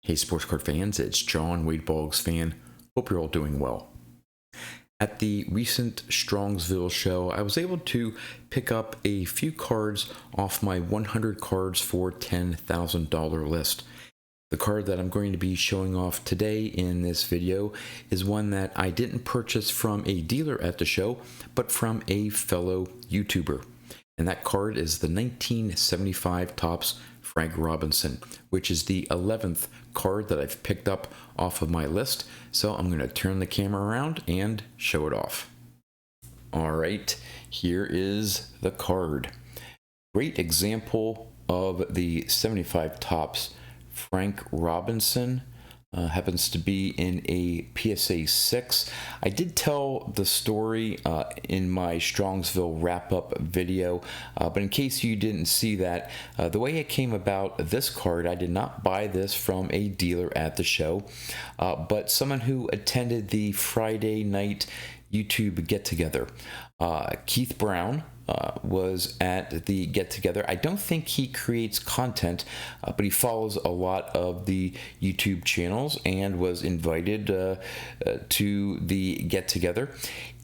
Hey sports card fans, it's John, Wade Boggs fan. Hope you're all doing well. At the recent Strongsville show, I was able to pick up a few cards off my 100 cards for $10,000 list. The card that I'm going to be showing off today in this video is one that I didn't purchase from a dealer at the show, but from a fellow YouTuber. And that card is the 1975 Topps Frank Robinson, which is the 11th card that I've picked up off of my list. So I'm going to turn the camera around and show it off. All right, here is the card. Great example of the 75 Topps Frank Robinson. Happens to be in a PSA 6. I did tell the story in my Strongsville wrap-up video, but in case you didn't see that, the way it came about this card, I did not buy this from a dealer at the show, but someone who attended the Friday night YouTube get-together. Keith Brown was at the get-together. I don't think he creates content, but he follows a lot of the YouTube channels and was invited to the get-together.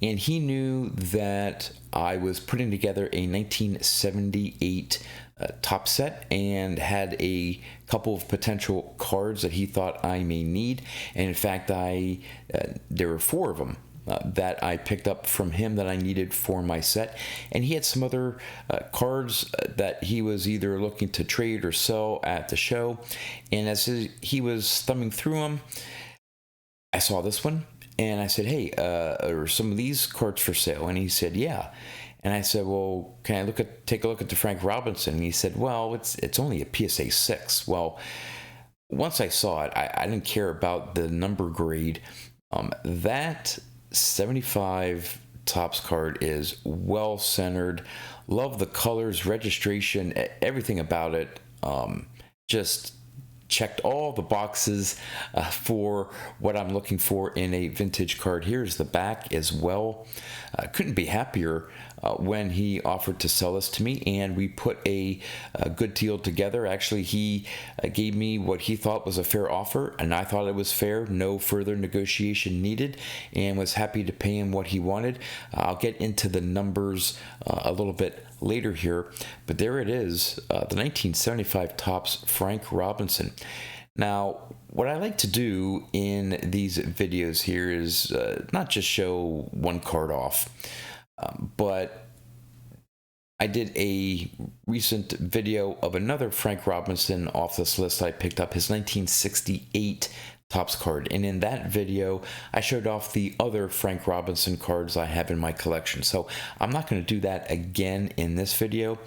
And he knew that I was putting together a 1978 top set and had a couple of potential cards that he thought I may need. And in fact, there were 4 of them that I picked up from him that I needed for my set, and he had some other cards that he was either looking to trade or sell at the show. And as he was thumbing through them, I saw this one and I said, "Hey, are some of these cards for sale?" And he said, "Yeah." And I said, "Well, can I take a look at the Frank Robinson?" And he said, "Well, it's only a PSA 6. Well, once I saw it, I didn't care about the number grade. That 75 Topps card is well centered. Love the colors, registration, everything about it. Just checked all the boxes for what I'm looking for in a vintage card. Here's the back as well. Couldn't be happier when he offered to sell this to me, and we put a good deal together. Actually, he gave me what he thought was a fair offer, and I thought it was fair. No further negotiation needed, and was happy to pay him what he wanted. I'll get into the numbers a little bit later here, but there it is, the 1975 Topps Frank Robinson. Now, what I like to do in these videos here is not just show one card off, but I did a recent video of another Frank Robinson off this list. I picked up his 1968 Topps card, and in that video I showed off the other Frank Robinson cards I have in my collection. So I'm not going to do that again in this video.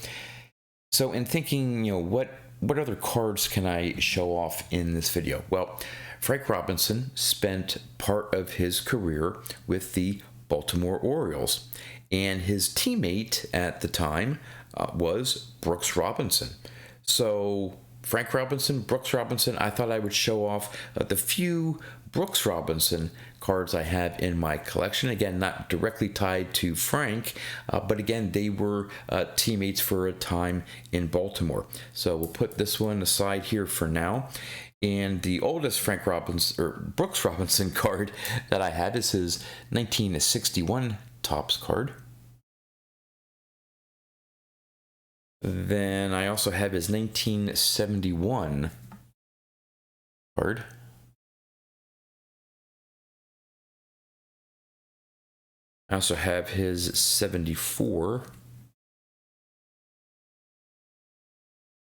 So in thinking, what other cards can I show off in this video? Well, Frank Robinson spent part of his career with the Baltimore Orioles, and his teammate at the time was Brooks Robinson. So Frank Robinson, Brooks Robinson, I thought I would show off the few Brooks Robinson cards I have in my collection. Again, not directly tied to Frank, but again, they were teammates for a time in Baltimore. So we'll put this one aside here for now. And the oldest Frank Robinson or Brooks Robinson card that I have is his 1961 Topps card. Then I also have his 1971 card. I also have his 74.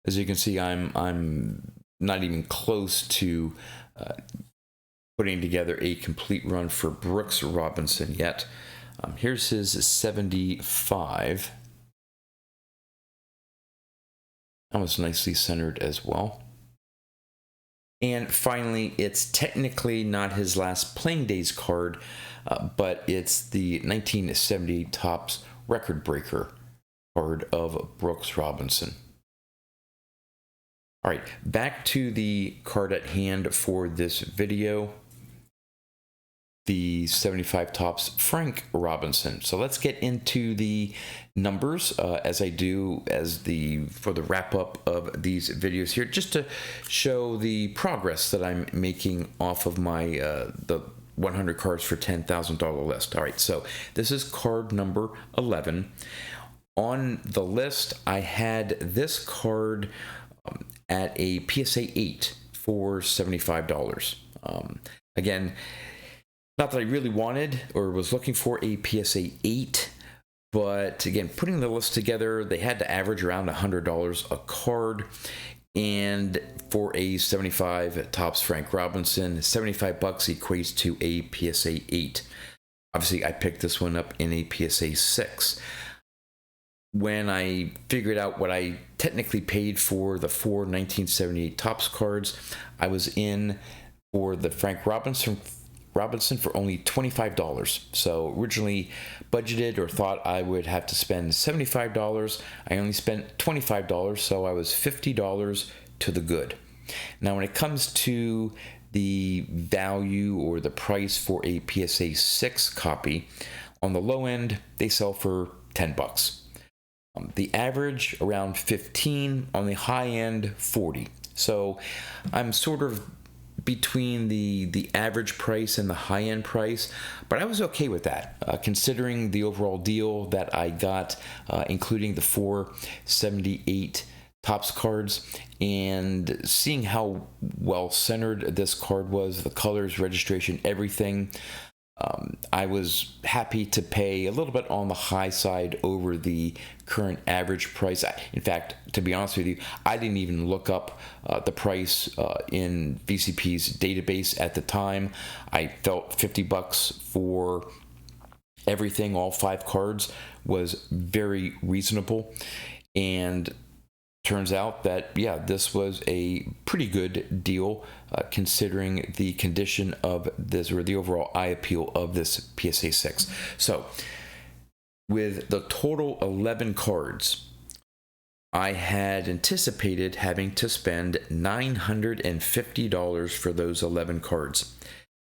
As you can see, I'm not even close to putting together a complete run for Brooks Robinson yet. Here's his 75. That was nicely centered as well. And finally, it's technically not his last playing days card, but it's the 1970 Topps Record Breaker card of Brooks Robinson. All right, back to the card at hand for this video. the 75 Topps Frank Robinson. So let's get into the numbers as I do for the wrap up of these videos here, just to show the progress that I'm making off of my the 100 cards for $10,000 list. All right, so this is card number 11. On the list, I had this card at a PSA 8 for $75. Again, not that I really wanted or was looking for a PSA 8, but again, putting the list together, they had to average around $100 a card. And for a 75 Topps Frank Robinson, $75 equates to a PSA 8. Obviously, I picked this one up in a PSA 6. When I figured out what I technically paid for the 4 1978 Topps cards, I was in for the Frank Robinson for only $25. So originally budgeted or thought I would have to spend $75. I only spent $25, so I was $50 to the good. Now when it comes to the value or the price for a PSA 6 copy, on the low end they sell for $10. The average around 15, on the high end 40. So I'm sort of between the average price and the high end price, but I was okay with that, considering the overall deal that I got, including the 478 Topps cards, and seeing how well centered this card was, the colors, registration, everything. I was happy to pay a little bit on the high side over the current average price. In fact, to be honest with you, I didn't even look up the price in VCP's database at the time. I felt $50 for everything, all 5 cards, was very reasonable. And turns out that, yeah, this was a pretty good deal considering the condition of this, or the overall eye appeal of this PSA 6. So with the total 11 cards, I had anticipated having to spend $950 for those 11 cards.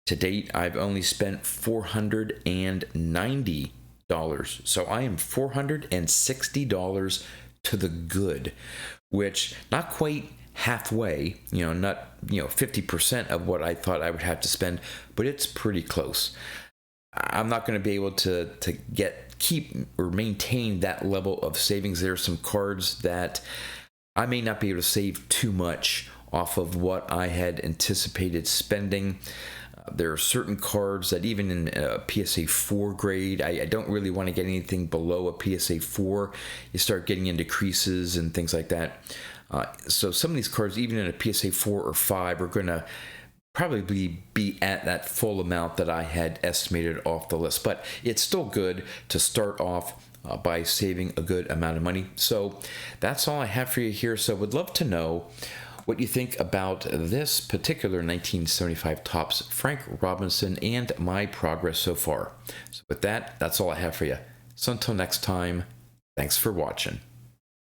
To date, I've only spent $490. So I am $460 to the good, which not quite halfway, not 50% of what I thought I would have to spend, but it's pretty close. I'm not going to be able to keep or maintain that level of savings. There are some cards that I may not be able to save too much off of what I had anticipated spending. There are certain cards that even in a PSA 4 grade, I don't really want to get anything below a PSA 4. You start getting into creases and things like that. So some of these cards, even in a PSA 4 or 5, are going to probably be at that full amount that I had estimated off the list. But it's still good to start off by saving a good amount of money. So that's all I have for you here. So I would love to know what you think about this particular 1975 Topps Frank Robinson and my progress so far. So with that, that's all I have for you. So until next time, thanks for watching.